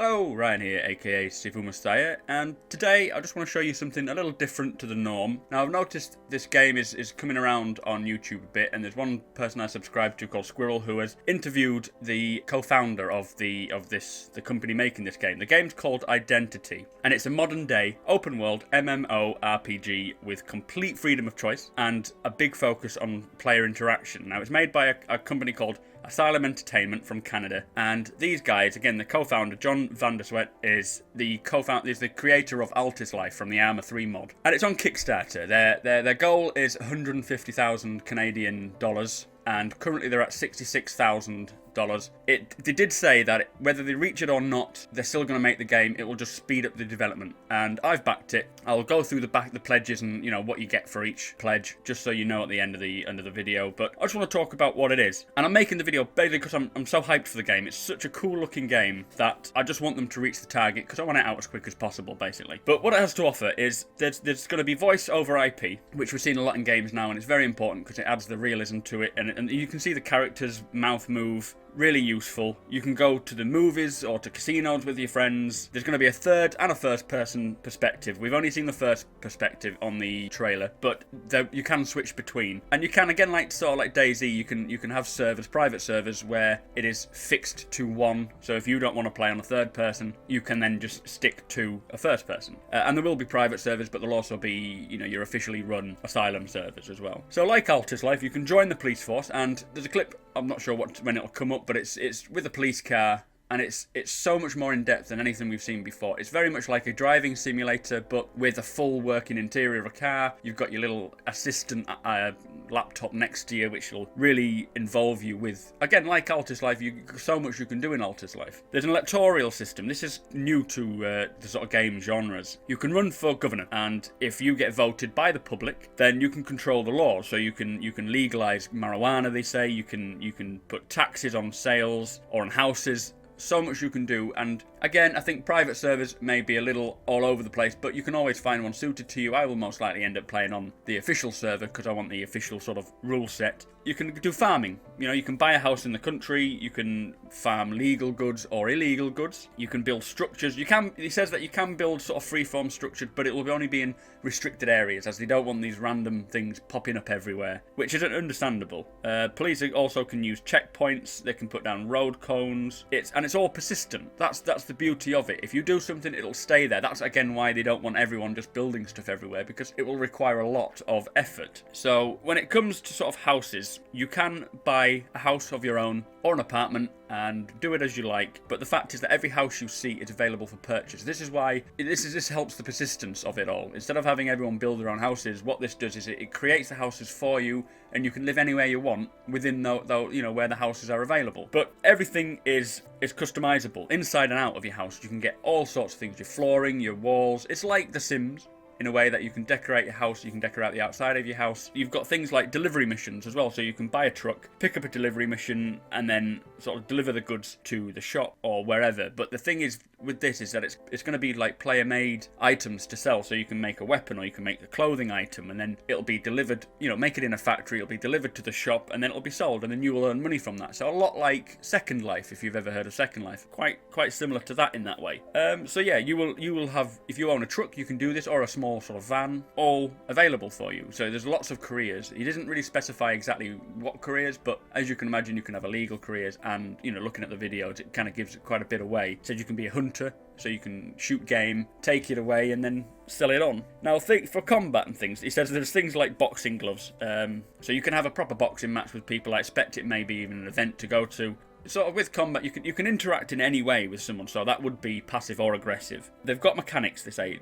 Hello, Ryan here, aka SuperMacBrothers, and today I just want to show you something a little different to the norm. Now I've noticed this game is coming around on YouTube a bit, and there's one person I subscribe to called Squirrel who has interviewed the co-founder of the company making this game. The game's called Identity, and it's a modern day open world MMORPG with complete freedom of choice and a big focus on player interaction. Now it's made by a company called Asylum Entertainment from Canada, and these guys, again, the co-founder John Van der Sweat is the creator of Altis Life from the Arma 3 mod, and it's on Kickstarter. Their goal is 150,000 Canadian dollars, and currently they're at $66,000. They did say that whether they reach it or not, they're still going to make the game. It will just speed up the development, and I've backed it. I'll go through the pledges and what you get for each pledge, just so you know at the end of the video. But I just want to talk about what it is, and I'm making the video basically because I'm so hyped for the game. It's such a cool looking game that I just want them to reach the target because I want it out as quick as possible, basically. But what it has to offer is there's going to be voice over IP, which we're seeing a lot in games now, and it's very important because it adds the realism to it, and you can see the characters' mouth move. Really useful. You can go to the movies or to casinos with your friends. There's going to be a third and a first person perspective. We've only seen the first perspective on the trailer, but you can switch between. And you can, again, like DayZ, you can have servers, private servers, where it is fixed to one. So if you don't want to play on a third person, you can then just stick to a first person. And there will be private servers, but there'll also be, your officially run Asylum servers as well. So like Altis Life, you can join the police force, and there's a clip, I'm not sure when it'll come up, but it's with a police car, and it's so much more in depth than anything we've seen before. It's very much like a driving simulator, but with a full working interior of a car. You've got your little assistant laptop next to you, which will really involve you with, again, like Altis Life, so much you can do in Altis Life. There's an electoral system. This is new to the sort of game genres. You can run for governor, and if you get voted by the public, then you can control the law. So you can legalize marijuana, they say. You can put taxes on sales or on houses. So much you can do, and again, I think private servers may be a little all over the place, but you can always find one suited to you. I will most likely end up playing on the official server because I want the official sort of rule set. You can do farming. You can buy a house in the country. You can farm legal goods or illegal goods. You can build structures. He says that you can build sort of freeform structured, but it will only be in restricted areas, as they don't want these random things popping up everywhere, which is understandable. Police also can use checkpoints. They can put down road cones. It's all persistent. That's the beauty of it. If you do something, it'll stay there. That's again why they don't want everyone just building stuff everywhere, because it will require a lot of effort. So when it comes to sort of houses, you can buy a house of your own or an apartment and do it as you like, but the fact is that every house you see is available for purchase. This is why this helps the persistence of it all. Instead of having everyone build their own houses, what this does is it creates the houses for you, and you can live anywhere you want within where the houses are available. But everything is customizable inside and out of your house. You can get all sorts of things: your flooring, your walls. It's like The Sims, in a way that you can decorate your house, you can decorate the outside of your house. You've got things like delivery missions as well, so you can buy a truck, pick up a delivery mission, and then sort of deliver the goods to the shop or wherever. But the thing is with this is that it's going to be like player-made items to sell, so you can make a weapon or you can make a clothing item, and then it'll be delivered, make it in a factory, it'll be delivered to the shop, and then it'll be sold, and then you will earn money from that. So a lot like Second Life, if you've ever heard of Second Life. Quite similar to that in that way. So yeah, you will have, if you own a truck, you can do this, or a small sort of van, all available for you. So there's lots of careers. He doesn't really specify exactly what careers, but as you can imagine, you can have illegal careers, and looking at the videos, it kind of gives quite a bit away. So you can be a hunter, so you can shoot game, take it away, and then sell it on. Now, for combat and things, he says there's things like boxing gloves. So you can have a proper boxing match with people. I expect it may be even an event to go to. Sort of with combat, you can interact in any way with someone, so that would be passive or aggressive. They've got mechanics, they say.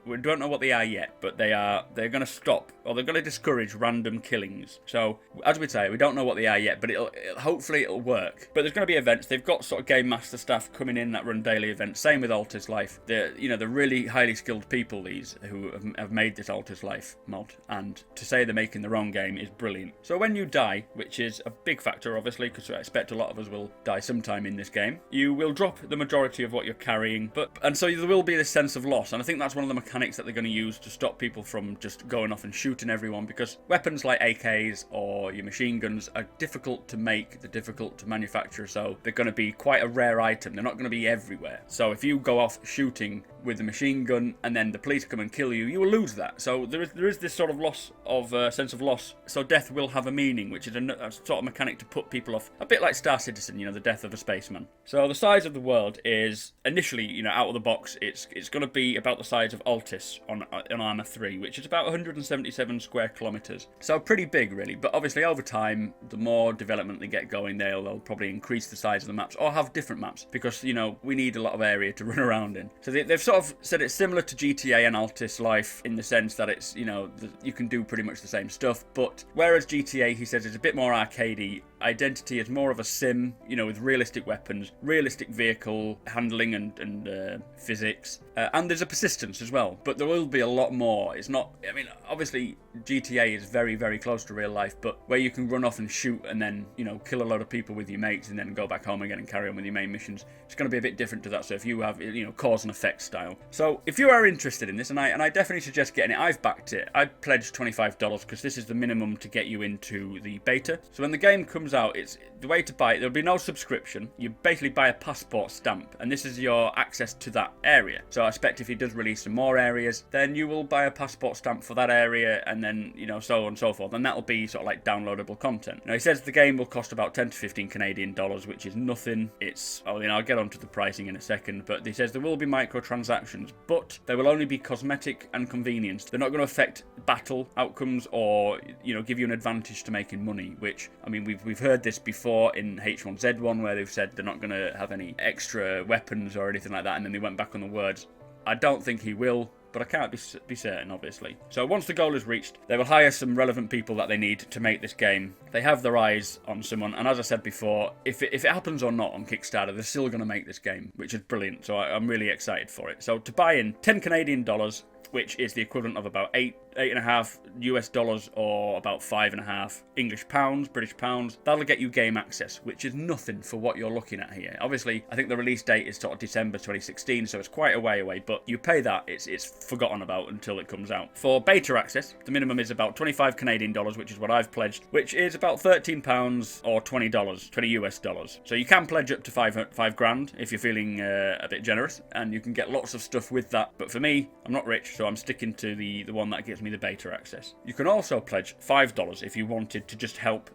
We don't know what they are yet, but they're going to stop, or they're going to discourage random killings. So, as we say, we don't know what they are yet, but hopefully it'll work. But there's going to be events. They've got sort of game master staff coming in that run daily events. Same with Altis Life. They're really highly skilled people, these, who have made this Altis Life mod. And to say they're making their own game is brilliant. So when you die, which is a big factor, obviously, because I expect a lot of us will will die sometime in this game. You will drop the majority of what you're carrying, and so there will be this sense of loss, and I think that's one of the mechanics that they're going to use to stop people from just going off and shooting everyone, because weapons like AKs or your machine guns are difficult to make, they're difficult to manufacture, so they're going to be quite a rare item. They're not going to be everywhere. So if you go off shooting with a machine gun and then the police come and kill you, you will lose that. So there is this sort of loss of sense of loss. So death will have a meaning, which is a sort of mechanic to put people off, a bit like Star Citizen, you know, the death of a spaceman. So the size of the world is initially, you know, out of the box, it's going to be about the size of Altis on Arma 3, which is about 177 square kilometers. So pretty big, really. But obviously, over time, the more development they get going, they'll probably increase the size of the maps or have different maps, because, you know, we need a lot of area to run around in. So they've sort of said it's similar to GTA and Altis Life in the sense that it's, you know, you can do pretty much the same stuff, but whereas GTA, he says, is a bit more arcadey, Identity is more of a sim, you know, with realistic weapons, realistic vehicle handling and physics, and there's a persistence as well, but there will be a lot more. It's not, I mean, obviously GTA is very, very close to real life, but where you can run off and shoot and then, you know, kill a load of people with your mates and then go back home again and carry on with your main missions, it's going to be a bit different to that. So if you have, you know, cause and effect style. So if you are interested in this, and I definitely suggest getting it, I've backed it. I pledged $25 because this is the minimum to get you into the beta. So when the game comes out, it's the way to buy it. There'll be no subscription. You basically buy a passport stamp, and this is your access to that area. So I expect if he does release some more areas, then you will buy a passport stamp for that area, and then, you know, so on and so forth. And that'll be sort of like downloadable content. Now he says the game will cost about 10 to 15 Canadian dollars, which is nothing. It's, I mean, I'll get onto the pricing in a second, but he says there will be microtransactions, but they will only be cosmetic and convenience. They're not going to affect battle outcomes or, you know, give you an advantage to making money, which, I mean, we've heard this before in H1Z1 where they've said they're not going to have any extra weapons or anything like that, and then they went back on the words. I don't think he will, but I can't be certain, obviously. So once the goal is reached, they will hire some relevant people that they need to make this game. They have their eyes on someone, and as I said before, if it happens or not on Kickstarter, they're still going to make this game, which is brilliant. So I'm really excited for it. So to buy in 10 Canadian dollars, which is the equivalent of about $8.5 US dollars, or about 5.5 English pounds, British pounds. That'll get you game access, which is nothing for what you're looking at here. Obviously, I think the release date is sort of December 2016, so it's quite a way away, but you pay that, it's forgotten about until it comes out. For beta access, the minimum is about 25 Canadian dollars, which is what I've pledged, which is about £13 or $20, 20 US dollars. So you can pledge up to five grand if you're feeling a bit generous, and you can get lots of stuff with that. But for me, I'm not rich, so I'm sticking to the one that gives me the beta access. You can also pledge $5 if you wanted to just help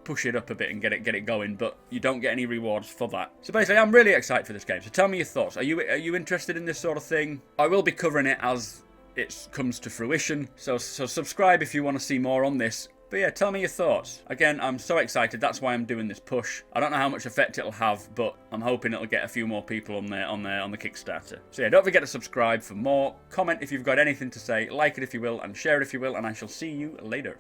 push it up a bit and get it going, but you don't get any rewards for that. So basically, I'm really excited for this game. So tell me your thoughts. Are you interested in this sort of thing? I will be covering it as it comes to fruition. So subscribe if you want to see more on this. But yeah, tell me your thoughts. Again, I'm so excited. That's why I'm doing this push. I don't know how much effect it'll have, but I'm hoping it'll get a few more people on the Kickstarter. So yeah, don't forget to subscribe for more. Comment if you've got anything to say. Like it if you will, and share it if you will, and I shall see you later.